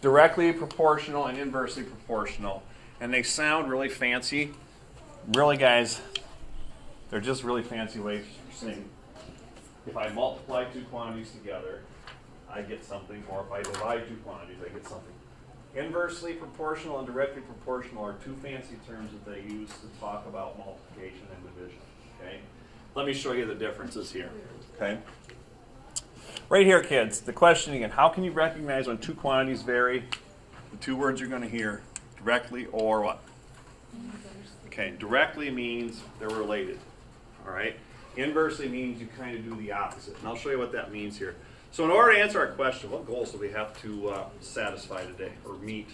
directly proportional and inversely proportional. And they sound really fancy. Really, guys, they're just really fancy ways of saying, if I multiply two quantities together, I get something, or if I divide two quantities, I get something. Inversely proportional and directly proportional are two fancy terms that they use to talk about multiplication and division. Okay? Let me show you the differences here. Okay? Right here, kids, the question again, how can you recognize when two quantities vary? The two words you're going to hear, directly or what? Okay, directly means they're related. All right? Inversely means you kind of do the opposite. And I'll show you what that means here. So in order to answer our question, what goals do we have to satisfy today or meet?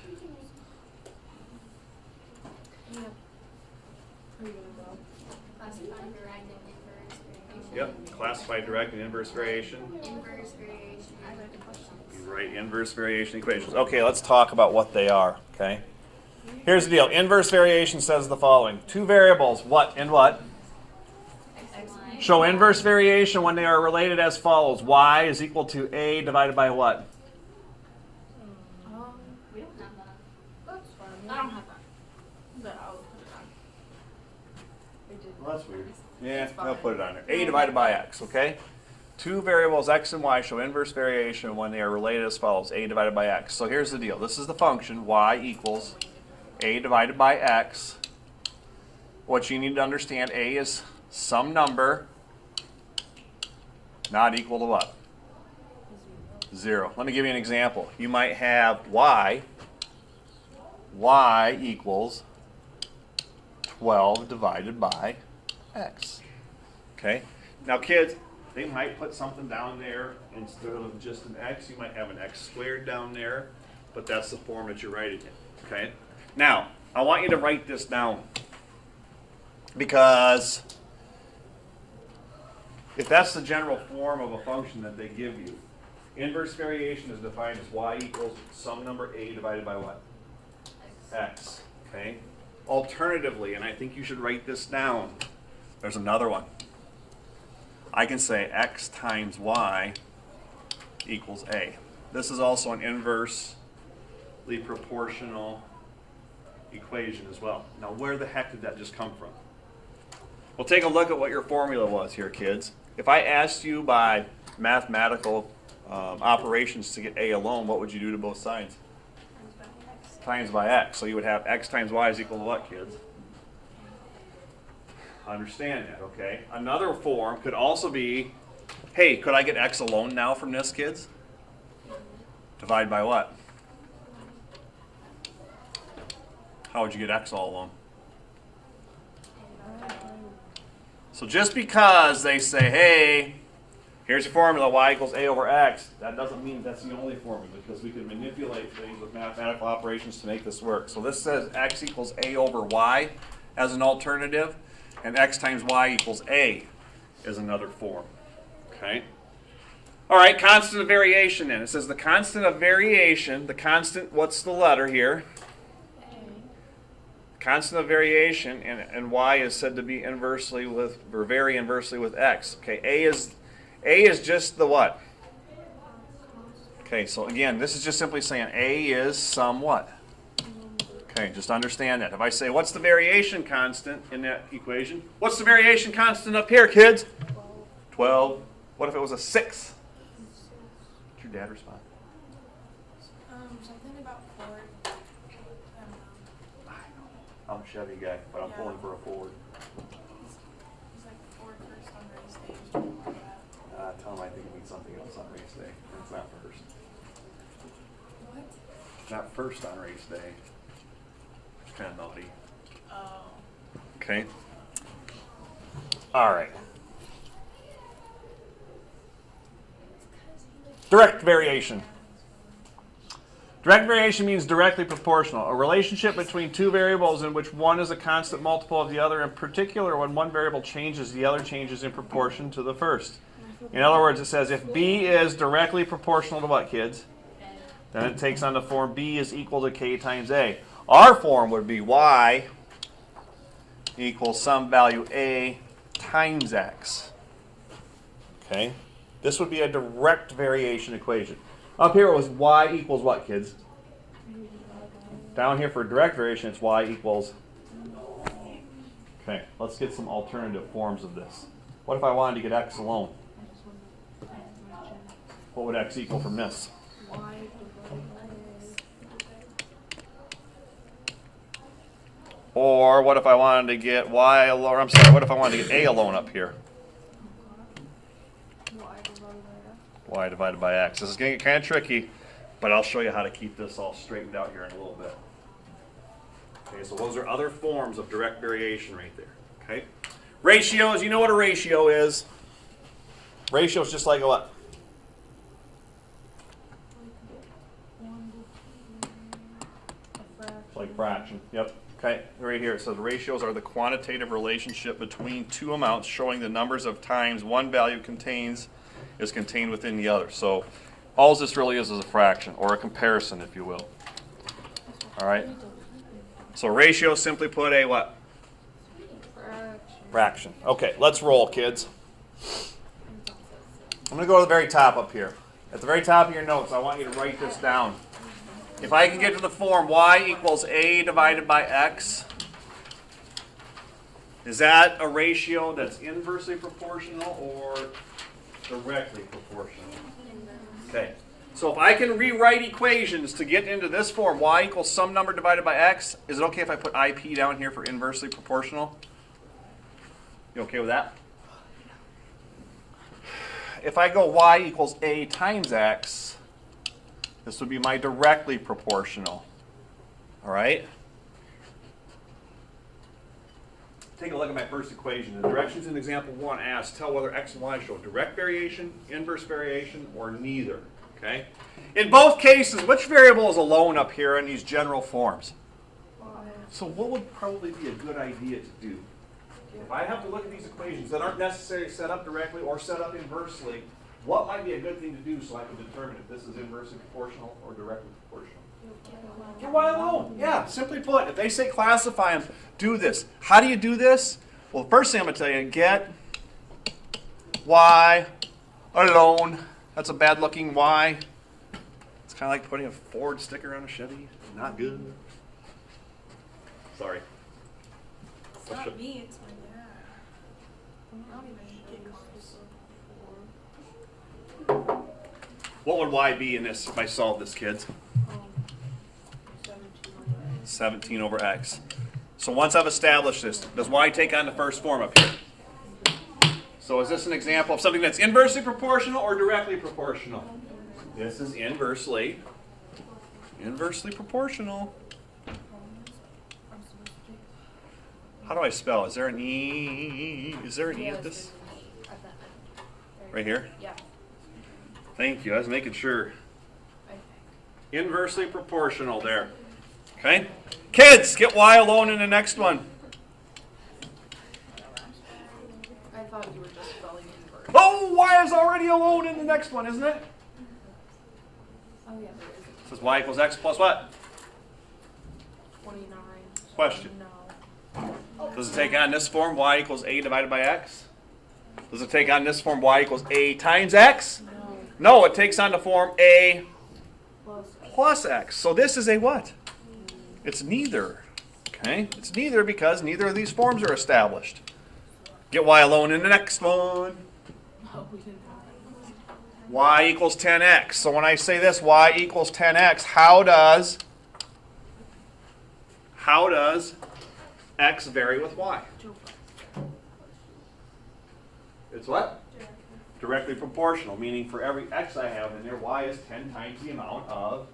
Classify direct and inverse variation. Yep, classify direct and inverse variation. Inverse variation. You write inverse variation equations. Okay, let's talk about what they are. Okay. Here's the deal. Inverse variation says the following. Two variables, what and what? Show inverse variation when they are related as follows. Y is equal to A divided by what? We don't have that. That's fine. I don't have that. But I'll put it on. It did. Well, that's weird. Yeah, they'll put it on there. A divided by X, okay? Two variables, X and Y, show inverse variation when they are related as follows. A divided by X. So here's the deal. This is the function. Y equals A divided by X. What you need to understand, A is some number not equal to what? 0. Let me give you an example. You might have y equals 12 divided by x. Okay? Now kids, they might put something down there instead of just an x. You might have an x squared down there, but that's the form that you're writing in. Okay? Now, I want you to write this down because if that's the general form of a function that they give you, inverse variation is defined as y equals some number a divided by what? X. Okay? Alternatively, and I think you should write this down, there's another one. I can say x times y equals a. This is also an inversely proportional equation as well. Now, where the heck did that just come from? Well, take a look at what your formula was here, kids. If I asked you by mathematical operations to get a alone, what would you do to both sides? Times by x. So you would have x times y is equal to what, kids? Understand that, okay? Another form could also be, hey, could I get x alone now from this, kids? Divide by what? How would you get x all alone? So just because they say, hey, here's your formula, y equals a over x, that doesn't mean that's the only formula, because we can manipulate things with mathematical operations to make this work. So this says x equals a over y as an alternative, and x times y equals a is another form. Okay? All right, constant of variation then. It says the constant of variation, the constant, what's the letter here? Constant of variation, and y is said to be inversely with, or vary inversely with x. Okay, a is just the what? Okay, so again, this is just simply saying a is some what? Okay, just understand that. If I say, what's the variation constant in that equation? What's the variation constant up here, kids? 12. What if it was a 6? What's your dad respond? Something about Ford. I don't know. I'm a Chevy guy, but I'm pulling for a Ford. He's like Ford first on race day. He's talking about that. Tell him I think it means something else on race day. It's not first. What? Not first on race day. It's kind of naughty. Oh. Okay. All right. Direct variation. Direct variation means directly proportional, a relationship between two variables in which one is a constant multiple of the other. In particular, when one variable changes, the other changes in proportion to the first. In other words, it says if b is directly proportional to what, kids? Then it takes on the form b is equal to k times a. Our form would be y equals some value a times x. Okay? This would be a direct variation equation. Up here it was y equals what, kids? Down here for direct variation, it's y equals. Okay, let's get some alternative forms of this. What if I wanted to get x alone? What would x equal from this? Or what if I wanted to get y alone? I'm sorry, what if I wanted to get a alone up here? Y divided by x. This is going to get kind of tricky, but I'll show you how to keep this all straightened out here in a little bit. Okay, so those are other forms of direct variation right there. Okay, ratios. You know what a ratio is? Ratio is just like a what? It's like fraction. Yep. Okay, right here it says ratios are the quantitative relationship between two amounts showing the numbers of times one value is contained within the other. So all this really is a fraction, or a comparison, if you will. All right. So ratio, simply put, a what? Fraction. Okay, let's roll, kids. I'm going to go to the very top up here. At the very top of your notes, I want you to write this down. If I can get to the form y equals a divided by x, is that a ratio that's inversely proportional or directly proportional? Okay. So if I can rewrite equations to get into this form, y equals some number divided by x, is it okay if I put IP down here for inversely proportional? You okay with that? If I go y equals a times x, this would be my directly proportional. All right? Take a look at my first equation. The directions in example 1 asks, tell whether x and y show direct variation, inverse variation, or neither. Okay? In both cases, which variable is alone up here in these general forms? So what would probably be a good idea to do? If I have to look at these equations that aren't necessarily set up directly or set up inversely, what might be a good thing to do so I can determine if this is inversely proportional or directly proportional? Get y alone. Yeah, simply put, if they say classify them, do this. How do you do this? Well, the first thing I'm going to tell you, get y alone. That's a bad looking y. It's kind of like putting a Ford sticker on a Chevy. Not good. Sorry. It's not me, it's my dad. I don't even get close. What would y be in this if I solve this, kids? 17 over x. So once I've established this, does y take on the first form up here? So is this an example of something that's inversely proportional or directly proportional? This is inversely proportional. How do I spell? Is there an E? Is there an E at this? Right here? Yeah. Thank you. I was making sure. Inversely proportional there. Okay? Kids, get y alone in the next one. I thought you were just spelling inverse. Oh, y is already alone in the next one, isn't it? Oh yeah, there is. It says y equals x plus what? 29. Question. No. Does it take on this form, y equals a divided by x? Does it take on this form, y equals a times x? No. No, it takes on the form a Plus. plus x. So this is a what? It's neither. Okay? It's neither because neither of these forms are established. Get y alone in the next one. Oh, we didn't have that. Y equals 10x. So when I say this, y equals 10x, how does x vary with y? It's what? Directly proportional, meaning for every x I have in there, y is 10 times the amount of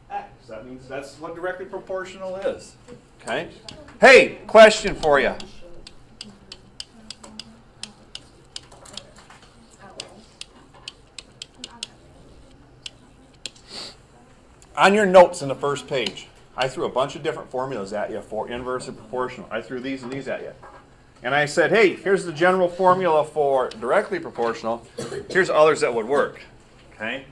x. That means that's what directly proportional is. Okay? Hey, question for you. On your notes in the first page, I threw a bunch of different formulas at you for inverse and proportional. I threw these and these at you. And I said, hey, here's the general formula for directly proportional. Here's others that would work. Okay?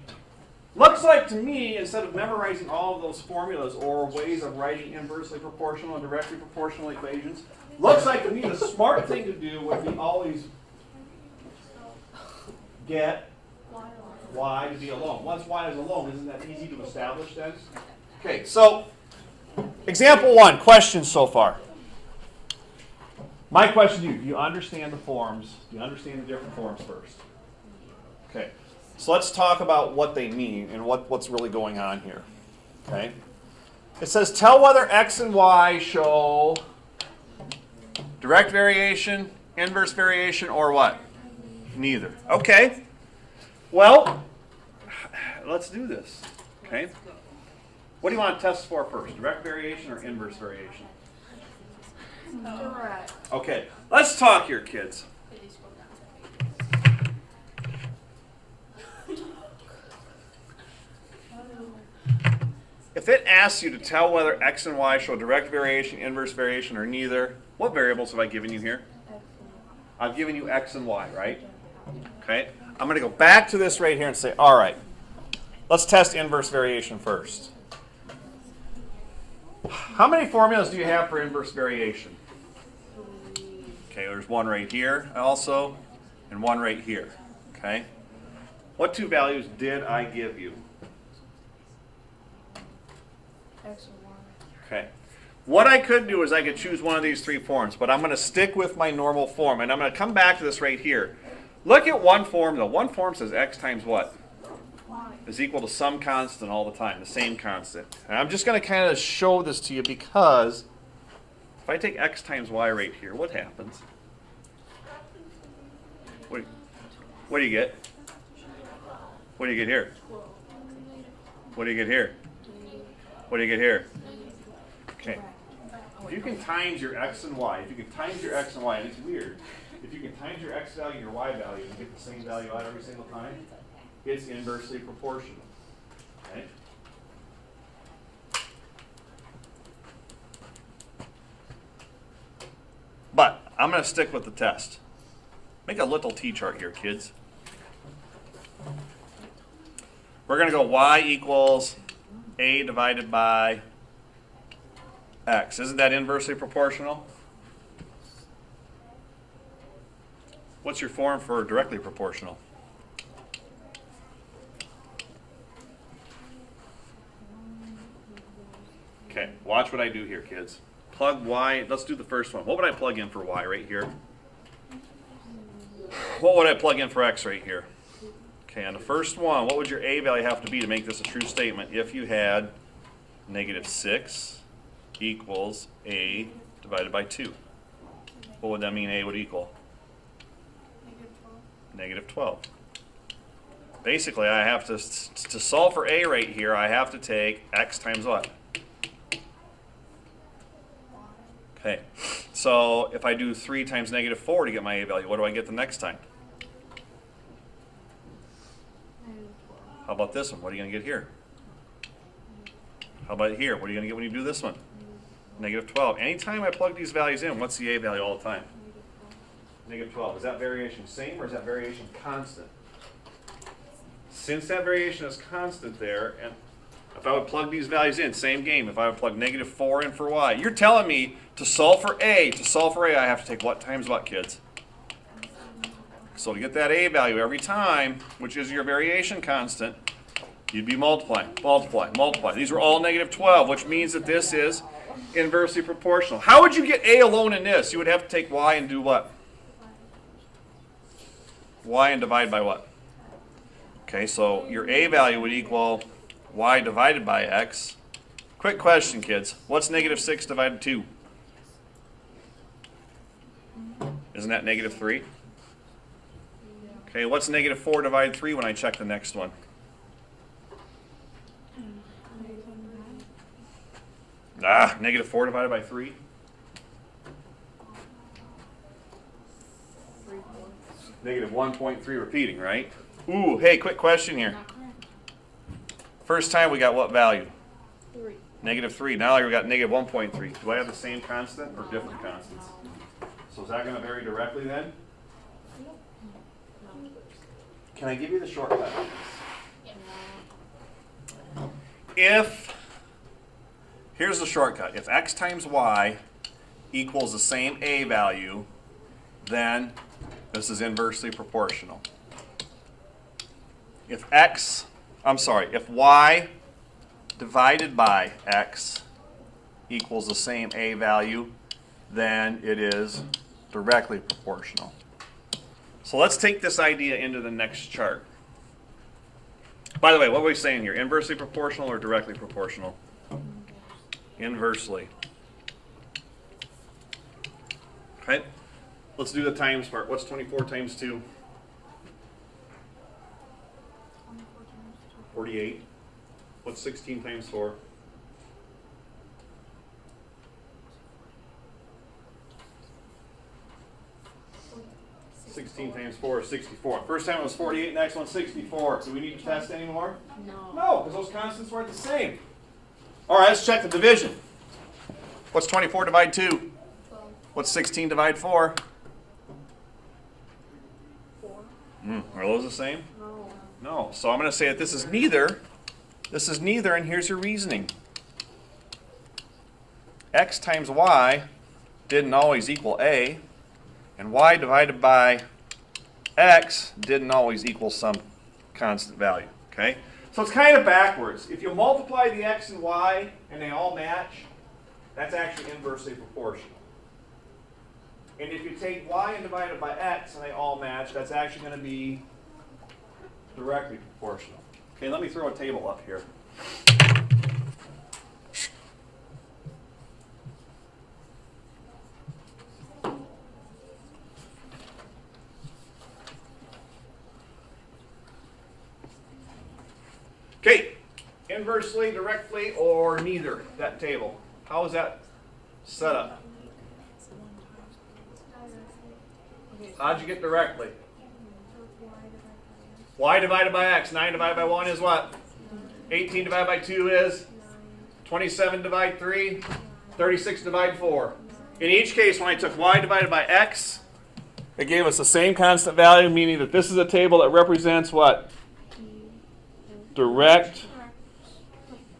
Looks like to me, instead of memorizing all of those formulas or ways of writing inversely proportional and directly proportional equations, looks like to me the smart thing to do would be always get y to be alone. Once y is alone, isn't that easy to establish then? Okay, so example 1, questions so far. My question to you, do you understand the forms? Do you understand the different forms first? Okay, so let's talk about what they mean and what's really going on here. Okay, it says tell whether x and y show direct variation, inverse variation, or what? Neither. Okay, well, let's do this. Okay, what do you want to test for first, direct variation or inverse variation? Direct. Okay, let's talk here, kids. If it asks you to tell whether x and y show direct variation, inverse variation, or neither, what variables have I given you here? I've given you x and y, right? Okay, I'm going to go back to this right here and say, all right, let's test inverse variation first. How many formulas do you have for inverse variation? Okay, there's one right here also, and one right here. Okay, what two values did I give you? X and Y. Okay, what I could do is I could choose one of these three forms, but I'm going to stick with my normal form, and I'm going to come back to this right here. Look at one form, though. One form says x times what? Y. Is equal to some constant all the time, the same constant. And I'm just going to kind of show this to you because if I take x times y right here, what happens? What do you get? What do you get here? What do you get here? What do you get here? Okay. If you can times your x and y, if you can times your x and y, and it's weird, if you can times your x value and your y value and get the same value out every single time, it's inversely proportional. Okay? But I'm going to stick with the test. Make a little t-chart here, kids. We're going to go y equals a divided by x. Isn't that inversely proportional? What's your form for directly proportional? Okay, watch what I do here, kids. Plug y. Let's do the first one. What would I plug in for y right here? What would I plug in for x right here? Okay, on the first one, what would your a value have to be to make this a true statement if you had -6 equals a divided by 2? What would that mean a would equal? -12. Basically, I have to solve for a right here, I have to take x times what? Okay, so if I do 3 times -4 to get my a value, what do I get the next time? How about this one? What are you going to get here? How about here? What are you going to get when you do this one? -12. Anytime I plug these values in, what's the a value all the time? -12. Is that variation same or is that variation constant? Since that variation is constant there, and if I would plug these values in, same game, if I would plug -4 in for y, you're telling me to solve for a, I have to take what times what, kids? So to get that a value every time, which is your variation constant, you'd be multiplying, multiply, multiply. These are all -12, which means that this is inversely proportional. How would you get a alone in this? You would have to take y and do what? Y and divide by what? Okay, so your a value would equal y divided by x. Quick question, kids. What's -6 divided 2? Isn't that -3? Okay, what's -4 divided 3 when I check the next one? -4 divided by 3? -1.3 repeating, right? Ooh, hey, quick question here. First time we got what value? 3. -3. Now we got -1.3. Do I have the same constant or different constants? So is that going to vary directly then? Can I give you the shortcut? Here's the shortcut. If x times y equals the same a value, then this is inversely proportional. If y divided by x equals the same a value, then it is directly proportional. So let's take this idea into the next chart. By the way, what were we saying here? Inversely proportional or directly proportional? Inversely. Okay. Let's do the times part. What's 24 times 2? 48. What's 16 times 4? 16 times 4 is 64. First time it was 48, next one's 64. Do we need to test anymore? No. No, because those constants weren't the same. All right, let's check the division. What's 24 divide 2? 12. What's 16 divide 4? 4. Are those the same? No. No. So I'm going to say that this is neither. This is neither, and here's your reasoning. X times y didn't always equal a, and y divided by x didn't always equal some constant value. Okay? So it's kind of backwards. If you multiply the x and y and they all match, that's actually inversely proportional. And if you take y and divide it by x and they all match, that's actually going to be directly proportional. Okay, let me throw a table up here. Okay, inversely, directly, or neither, that table. How is that set up? How'd you get directly? Y divided by x. 9 divided by 1 is what? 18 divided by 2 is? 27 divided 3? 36 divided 4. In each case, when I took y divided by x, it gave us the same constant value, meaning that this is a table that represents what?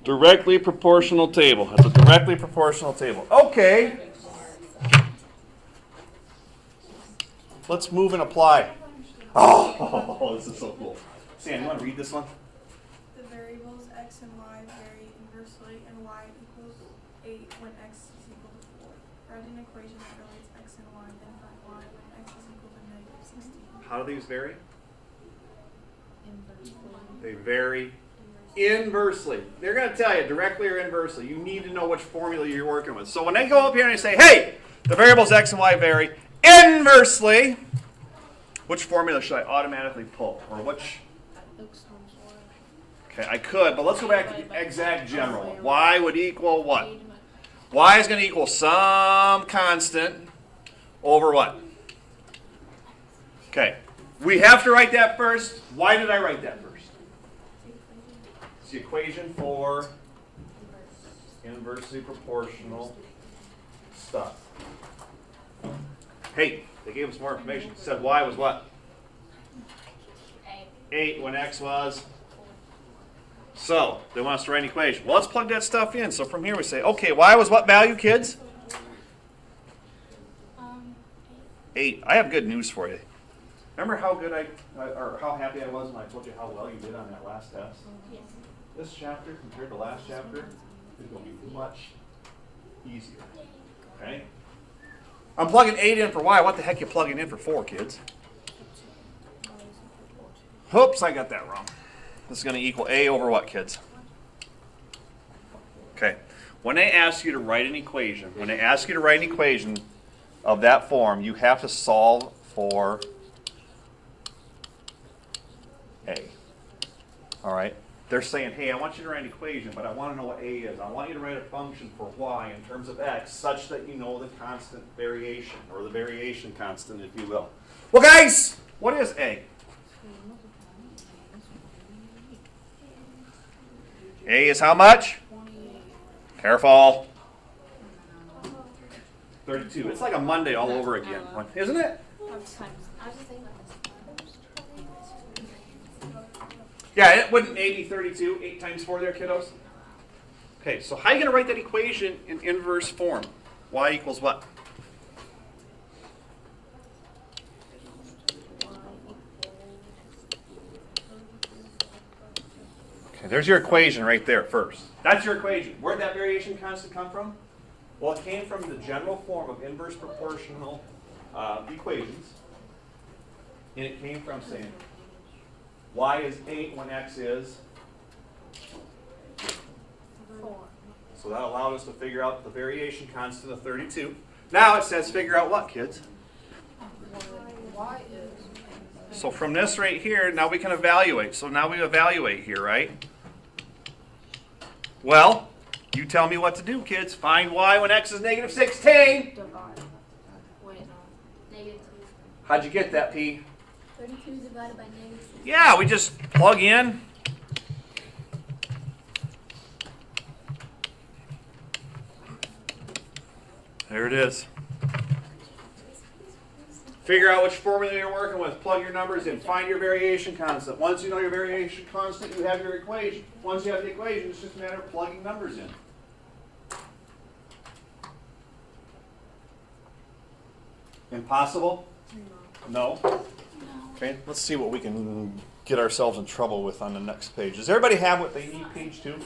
Directly proportional table. That's a directly proportional table. Okay. Let's move and apply. Oh, this is so cool. Sam, you want to read this one? The variables x and y vary inversely, and y equals 8 when x is equal to 4. Write an equation that relates x and y, then find y when x is equal to negative 16. How do these vary? They vary inversely. They're going to tell you directly or inversely. You need to know which formula you're working with. So when they go up here and they say, hey, the variables x and y vary inversely, which formula should I automatically pull? Or which? Okay, I could, but let's go back to the exact general. Y would equal what? Y is going to equal some constant over what? Okay, we have to write that first. Why did I write that first? It's the equation for inversely proportional stuff. Hey, they gave us more information. It said y was what? 8 when x was? So, they want us to write an equation. Well, let's plug that stuff in. So from here we say, okay, y was what value, kids? 8. I have good news for you. Remember how good or how happy I was when I told you how well you did on that last test? Yes. This chapter compared to last chapter is going to be much easier. Okay? I'm plugging 8 in for y. What the heck are you plugging in for 4, kids? Oops, I got that wrong. This is going to equal a over what, kids? Okay. When they ask you to write an equation, of that form, you have to solve for a. All right? They're saying, hey, I want you to write an equation, but I want to know what a is. I want you to write a function for y in terms of x such that you know the constant variation, or the variation constant, if you will. Well, guys, what is a? A is how much? Careful. 32. It's like a Monday all over again, isn't it? I was just thinking about this. Yeah, it wouldn't A be 32, 8 times 4 there, kiddos? Okay, so how are you going to write that equation in inverse form? Y equals what? Okay, there's your equation right there first. That's your equation. Where'd that variation constant come from? Well, it came from the general form of inverse proportional equations. And it came from saying y is 8 when x is 4. So that allowed us to figure out the variation constant of 32. Now it says figure out what, kids? Y is. So from this right here, now we can evaluate. So now we evaluate here, right? Well, you tell me what to do, kids. Find y when x is negative 16. Divide. Wait, no. Negative 2. How'd you get that, P? 32 divided by negative 6. Yeah, we just plug in. There it is. Figure out which formula you're working with. Plug your numbers in. Find your variation constant. Once you know your variation constant, you have your equation. Once you have the equation, it's just a matter of plugging numbers in. Impossible? No? Okay, let's see what we can get ourselves in trouble with on the next page. Does everybody have what they need, page 2? You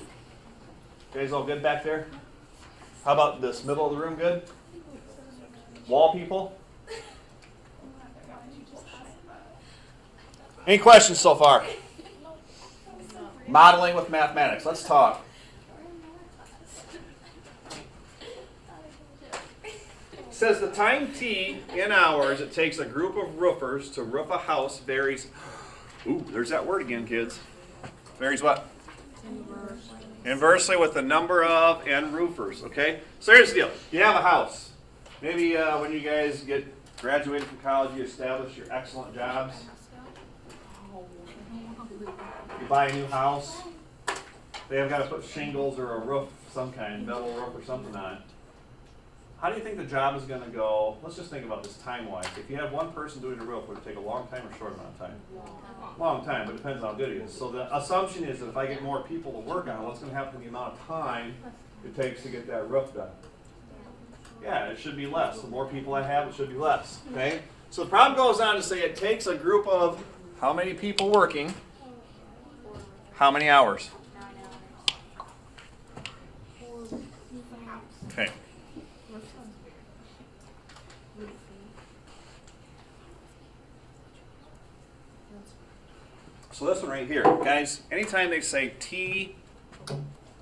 guys all good back there? How about this middle of the room good? Wall people? Any questions so far? Modeling with mathematics. Let's talk. It says the time t in hours it takes a group of roofers to roof a house varies. Ooh, there's that word again, kids. Varies what? Inversely with the number of and roofers, okay? So here's the deal. You have a house. Maybe when you guys get graduated from college, you establish your excellent jobs. You buy a new house. They have got to put shingles or a roof, some kind, metal roof or something on it. How do you think the job is going to go? Let's just think about this time-wise. If you have one person doing the roof, would it take a long time or short amount of time? Long time, but it depends on how good he is. So the assumption is that if I get more people to work on it, what's going to happen to the amount of time it takes to get that roof done? Yeah, it should be less. The more people I have, it should be less. Okay? So the problem goes on to say it takes a group of how many people working? How many hours? 9 hours. Okay. So this one right here, guys, anytime they say T,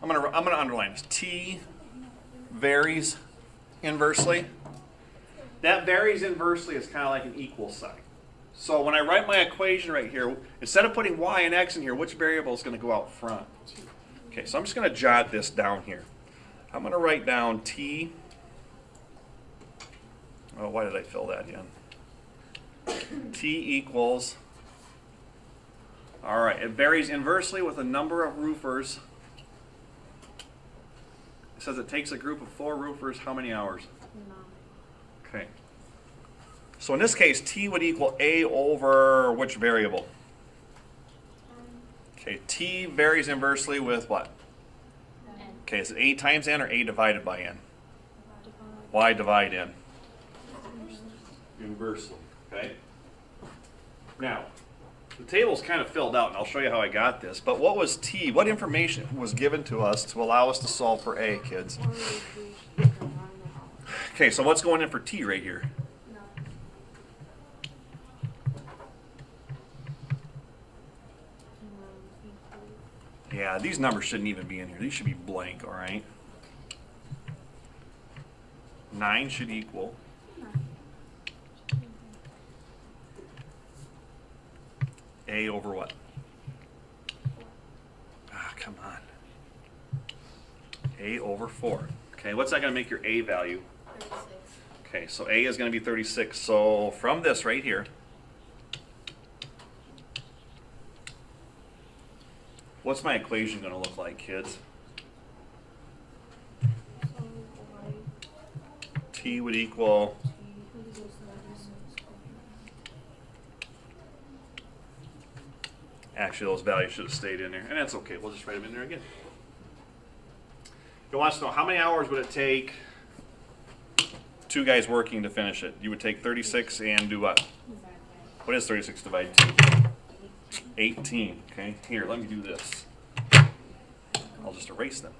I'm gonna underline this. T varies inversely. That varies inversely is kind of like an equal sign. So when I write my equation right here, instead of putting y and x in here, which variable is going to go out front? Okay, so I'm just going to jot this down here. I'm going to write down T. Oh, why did I fill that in? T equals. All right, it varies inversely with the number of roofers. It says it takes a group of 4 roofers how many hours? 9. Okay. So in this case, T would equal A over which variable? Okay, T varies inversely with what? N. Okay, is it A times N or A divided by N? Y divide N. Inversely, okay? Now, the table's kind of filled out, and I'll show you how I got this. But what was T? What information was given to us to allow us to solve for A, kids? Okay, so what's going in for T right here? Yeah, these numbers shouldn't even be in here. These should be blank, all right? 9 should equal. A over what? Ah, come on. A over 4. Okay, what's that going to make your A value? 36. Okay, so A is going to be 36. So from this right here, what's my equation going to look like, kids? T would equal. Actually, those values should have stayed in there, and that's okay. We'll just write them in there again. It wants to know how many hours would it take 2 guys working to finish it. You would take 36 and do what? What is 36 divided 2? 18. Okay, here, let me do this. I'll just erase them.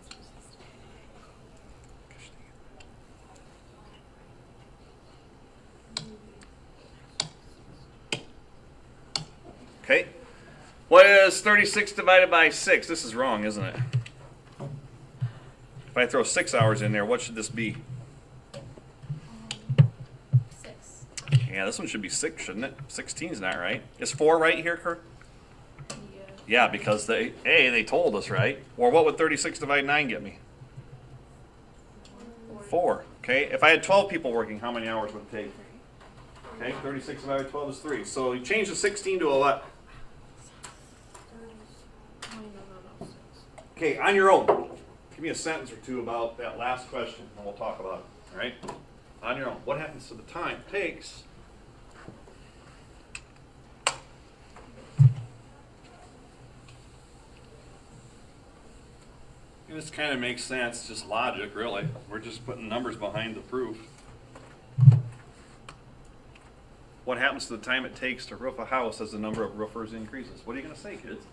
Okay. What is 36 divided by 6? This is wrong, isn't it? If I throw 6 hours in there, what should this be? 6. Yeah, this one should be 6, shouldn't it? 16's not right. Is 4 right here, Kurt? Yeah. Yeah, because they told us, right? Or what would 36 divided 9 get me? 4. Okay. If I had 12 people working, how many hours would it take? Okay, 36 divided by 12 is 3. So you change the 16 to a what? Okay, on your own. Give me a sentence or two about that last question, and we'll talk about it. All right? On your own. What happens to the time it takes? And this kind of makes sense, just logic, really. We're just putting numbers behind the proof. What happens to the time it takes to roof a house as the number of roofers increases? What are you going to say, kids?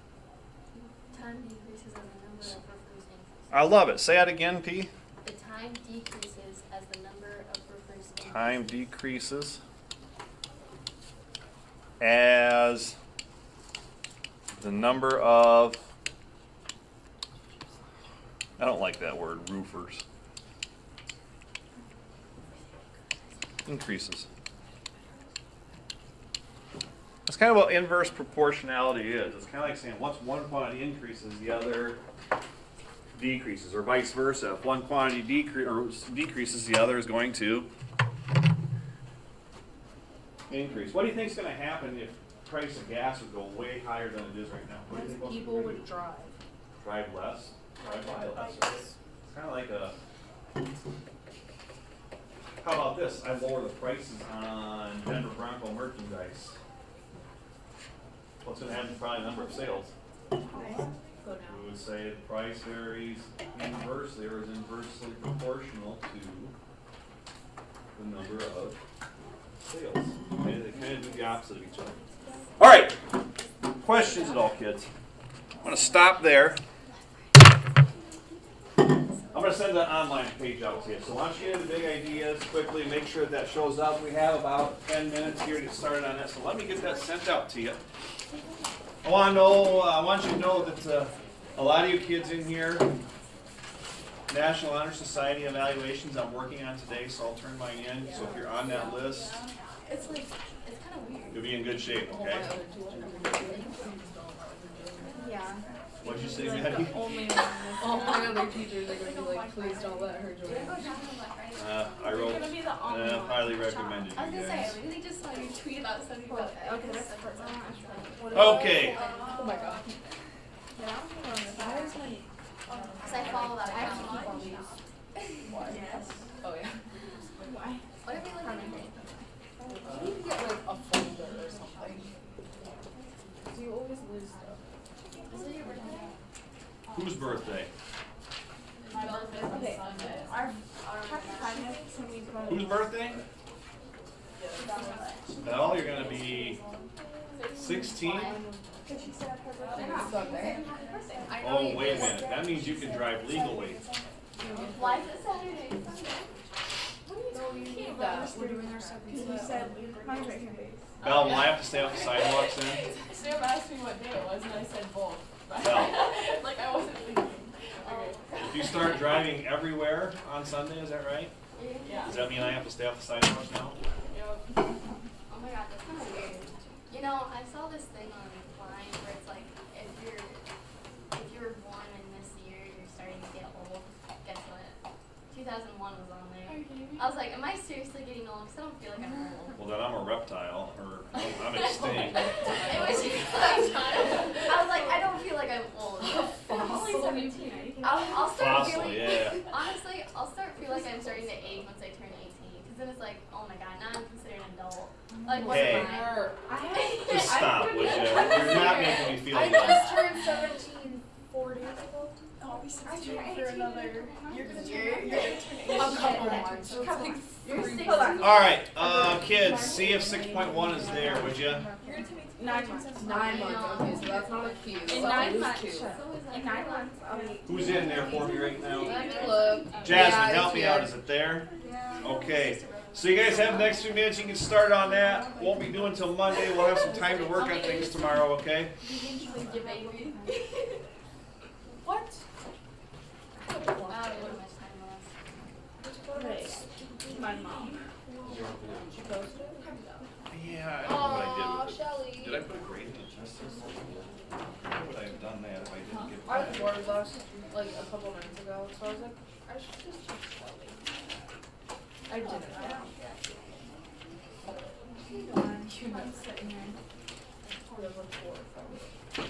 Time decreases as the number of roofers increases. I love it. Say that again, P. The time decreases as the number of roofers increases. Time decreases as the number of, I don't like that word, roofers. Increases. That's kind of what inverse proportionality is. It's kind of like saying once one quantity increases, the other decreases, or vice versa. If one quantity decreases, the other is going to increase. What do you think is going to happen if the price of gas would go way higher than it is right now? What do you think People would drive. drive less? Drive by less. Right? It's kind of like a. How about this? I lower the prices on Denver Bronco merchandise. What's going to happen to probably the number of sales? Go down. We would say the price varies inversely or is inversely proportional to the number of sales. Okay, they kind of do the opposite of each other. All right. Questions at all, kids? I'm going to stop there. I'm going to send the online page out to you. So why don't you get into the big ideas quickly, make sure that shows up. We have about 10 minutes here to get started on that. So let me get that sent out to you. I want you to know that a lot of you kids in here, National Honor Society evaluations I'm working on today, so I'll turn mine in. So if you're on that list, It's like, it's kind of weird. you'll be in good shape, okay? Yeah. What'd you say, Maddie? All my other teachers are going to be like, please don't let her join. I wrote, It's gonna be the online highly recommended I was you gonna say, guys. I literally just saw your tweet about something about Okay, that's the first one. Okay. Oh my god. Where's my? Because I follow that I have to account. keep all these. Why? Yes. Oh yeah. Why? What are we looking at? You need to get like a folder or something. Do you always lose stuff? This is your birthday. Whose birthday? My birthday's on Okay. Sunday. Our chapter 5 minutes when we go. Whose birthday? Belle, you're going to be 16? Did she set up her birthday? Next Sunday. I know Oh, you wait a did. minute. That means you can drive legally. Why is it Saturday? No, we Keep that. We're doing our second Because you said mine's right here. Belle, will I have to stay off the sidewalks then? Sam asked me what day it was and I said both. Belle, Like I wasn't thinking. Okay. if you start driving everywhere on Sunday, is that right? Yeah. Does that mean I have to stay off the sidewalks now? Yep. Oh my god, that's kind of weird. You know, I saw this thing online where it's like, if you were born in this year, you're starting to get old. Guess what? 2001 was on there. I was like, am I seriously getting old? Because I don't feel like I'm old. Well, then I'm a reptile, or I'm extinct. It was I was like, I don't feel like I'm old. I'm only 17. I'll start Fossil, feeling, yeah. honestly, I'll start feeling like I'm starting to age once I turn 18. Because then it's like, oh my god, now I'm considered an adult. Like, what Hey. am I? Just stop, would you? You're not making me feel I good. just turned 17 4 days ago. I'll be 16 for another. You're gonna turn 18. A couple months. So it's like You're 3 16. Hold on. All right, kids, see if 6.1 is there, would you? You're gonna turn 18 9 months. 9 months. Okay, so that's not a few. In So 9 lose months. 2. In 9 months, I'll be. Who's in there for me right now? Let me look. Jasmine, Yeah, help it's me here. out. Is it there? Okay. So you guys have the next few minutes. You can start on that. Won't be doing till Monday. We'll have some time to work on things tomorrow, okay? Your baby. What? I don't know what much time left. My mom. She posted it? Yeah, I don't know what I did Aw, with it. Shelly. Did I put a grade in the test system? How would I have done that if I didn't get I that? was bored with us like a couple nights ago, so I was like, I should just check Shelly. I didn't. You know, I'm sitting here. I would have looked forward from.